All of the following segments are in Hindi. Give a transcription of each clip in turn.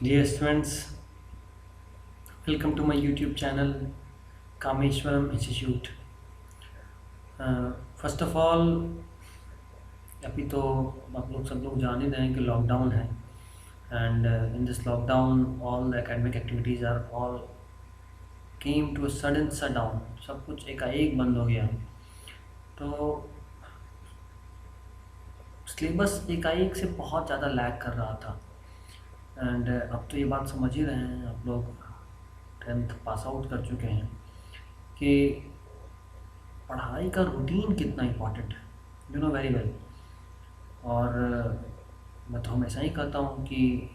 Dear students, welcome to my YouTube channel Kameshwaram Institute. First of all अभी तो आप लोग सब लोग जान ही रहे हैं कि लॉकडाउन है and in this lockdown all the academic activities are all came to a sudden shut down. सब कुछ एकाएक बंद हो गया। तो सिलेबस एकाएक से बहुत ज़्यादा लैग कर रहा था एंड अब तो ये बात समझ ही रहे हैं आप लोग, 10th पास आउट कर चुके हैं कि पढ़ाई का रूटीन कितना इम्पोर्टेंट है। You know very well. और मैं तो हमेशा ही कहता हूँ कि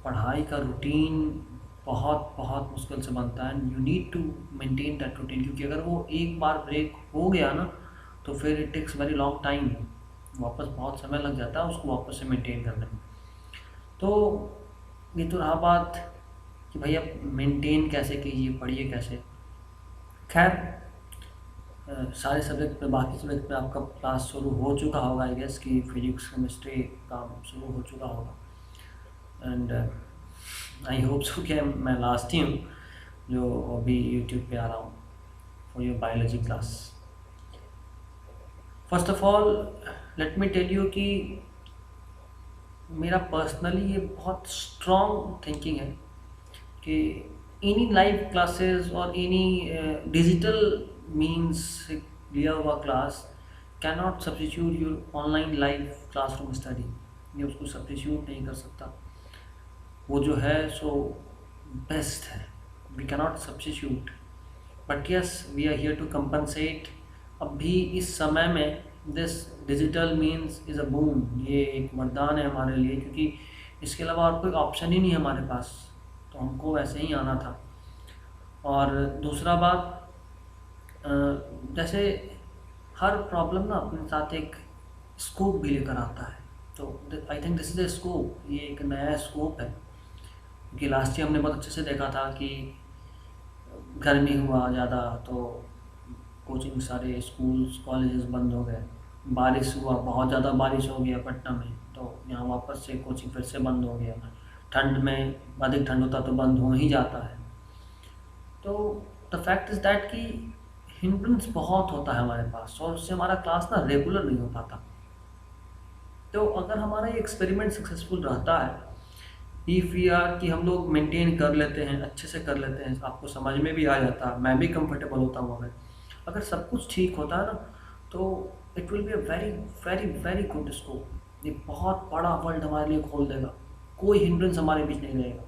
पढ़ाई का रूटीन बहुत बहुत मुश्किल से बनता है and you need to maintain that routine, क्योंकि अगर वो एक बार ब्रेक हो गया ना तो फिर it takes very long time, वापस बहुत समय लग जाता है उसको वापस से मेंटेन करने में। तो ये तो रहा बात कि भाई आप मेंटेन कैसे कीजिए, पढ़िए कैसे। खैर, सारे सब्जेक्ट पे, बाकी सब्जेक्ट पे आपका क्लास शुरू हो चुका होगा। आई गेस कि फिजिक्स केमिस्ट्री का शुरू हो चुका होगा एंड आई होप सो कि मैं लास्ट ही हूँ जो अभी यूट्यूब पे आ रहा हूँ for your biology class. First of all let me tell you कि मेरा पर्सनली ये बहुत स्ट्रॉन्ग थिंकिंग है कि एनी लाइव क्लासेस और एनी डिजिटल मीन्स से लिया हुआ class can not substitute your online live classroom study. ये उसको सब्स्टिट्यूट नहीं कर सकता। वो जो है सो बेस्ट है, we cannot substitute, but yes we are here to compensate. अब भी इस समय में this digital means is a boom, ये एक वरदान है हमारे लिए, क्योंकि इसके अलावा और कोई ऑप्शन ही नहीं है हमारे पास। तो हमको वैसे ही आना था। और दूसरा बात, जैसे हर प्रॉब्लम ना अपने साथ एक स्कोप भी लेकर आता है। तो I think this is a scope, ये एक नया स्कोप है, क्योंकि लास्ट ईयर हमने बहुत अच्छे से देखा था कि गर्मी हुआ ज़्यादा तो कोचिंग, सारे स्कूल्स कॉलेजेस बंद हो गए। बारिश हुआ, बहुत ज़्यादा बारिश हो गया पटना में, तो यहाँ वापस से कोचिंग फिर से बंद हो गया। ठंड में अधिक ठंड होता तो बंद हो ही जाता है। तो द फैक्ट इज़ दैट कि हिंड्रेंस बहुत होता है हमारे पास और उससे हमारा क्लास ना रेगुलर नहीं हो पाता। तो अगर हमारा ये एक्सपेरिमेंट सक्सेसफुल रहता है, इफ़ वी आर कि हम लोग मेंटेन कर लेते हैं, अच्छे से कर लेते हैं, आपको समझ में भी आ जाता है, मैं भी कंफर्टेबल होता हूँ हमें, अगर सब कुछ ठीक होता है ना, तो it will be a very very very good scope. ये बहुत बड़ा वर्ल्ड हमारे लिए खोल देगा, कोई हिंड्रेंस हमारे बीच नहीं रहेगा।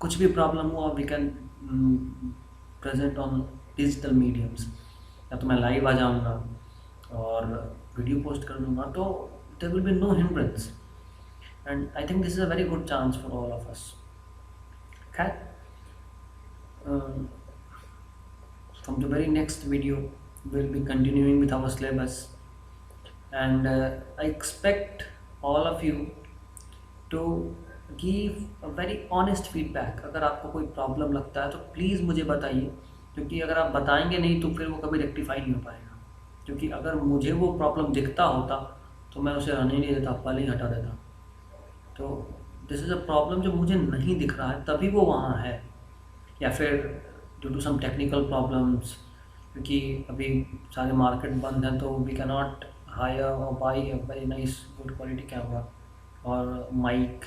कुछ भी प्रॉब्लम हुआ we can present on digital mediums, या तो मैं लाइव आ जाऊँगा और वीडियो पोस्ट कर दूँगा, तो there will be no hindrance and I think this is a very good chance for all of us. Okay, um, from the very next video we'll be continuing with our syllabus and I expect all of you to give a very honest feedback। अगर आपको कोई प्रॉब्लम लगता है तो प्लीज़ मुझे बताइए, क्योंकि अगर आप बताएंगे नहीं तो फिर वो कभी रेक्टिफाई नहीं हो पाएगा। क्योंकि अगर मुझे वो प्रॉब्लम दिखता होता तो मैं उसे रहने नहीं देता, पहले ही हटा देता। तो दिस इज़ अ प्रॉब्लम जो मुझे नहीं दिख रहा है तभी वो वहाँ है, या फिर due to some technical problems, क्योंकि अभी सारे मार्केट बंद हैं तो वी कैन नॉट हायर और buy a very nice good quality camera और माइक।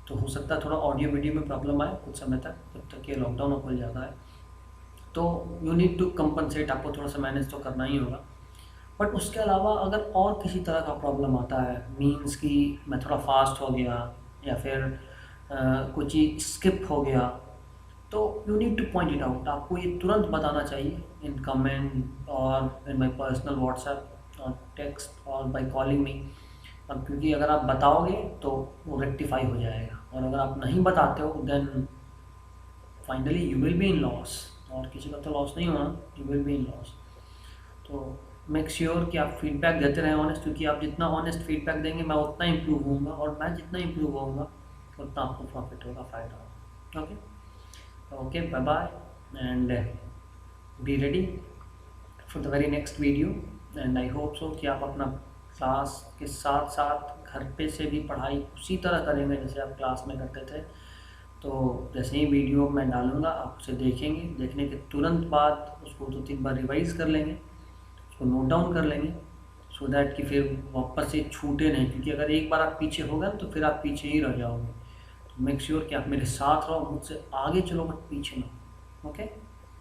तो हो सकता है थोड़ा ऑडियो वीडियो में प्रॉब्लम आए कुछ समय तक, जब तक ये लॉकडाउन खुल जाता है। तो यू नीड टू कंपनसेट, आपको थोड़ा सा मैनेज तो करना ही होगा। बट उसके अलावा अगर और किसी तरह का प्रॉब्लम आता है, मीन्स कि मैं थोड़ा फास्ट हो गया या फिर कुछ चीज़ स्किप हो गया, तो you need two point it out. आपको ये तुरंत बताना चाहिए इन कमेंट और इन माई पर्सनल व्हाट्सएप और टेक्स्ट और बाई कॉलिंग मी। अब क्योंकि अगर आप बताओगे तो वो रेक्टिफाई हो जाएगा, और अगर आप नहीं बताते हो then finally you will be in loss, और किसी का तो लॉस नहीं होना, you will be in loss. तो मेक श्योर कि आप फीडबैक देते रहें ऑनेस्ट, क्योंकि आप जितना ऑनेस्ट फीडबैक देंगे मैं उतना इम्प्रूव होऊंगा, और मैं जितना इम्प्रूव होऊंगा उतना आपको प्रॉफिट होगा, फ़ायदा होगा। Okay okay, bye bye and be ready for the very next video. And I hope so कि आप अपना क्लास के साथ साथ घर पे से भी पढ़ाई उसी तरह करेंगे जैसे आप क्लास में करते थे। तो जैसे ही वीडियो मैं डालूँगा आप उसे देखेंगे, देखने के तुरंत बाद उसको 2-3 बार रिवाइज़ कर लेंगे, उसको नोट डाउन कर लेंगे, सो दैट कि फिर वापस से छूटे नहीं, क्योंकि अगर एक बार आप पीछे हो गए तो फिर आप पीछे ही रह जाओगे। तो मेक श्योर कि आप मेरे साथ रहो, मुझसे आगे चलो बट पीछे ना। ओके,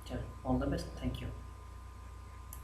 चलो, all the best, thank you.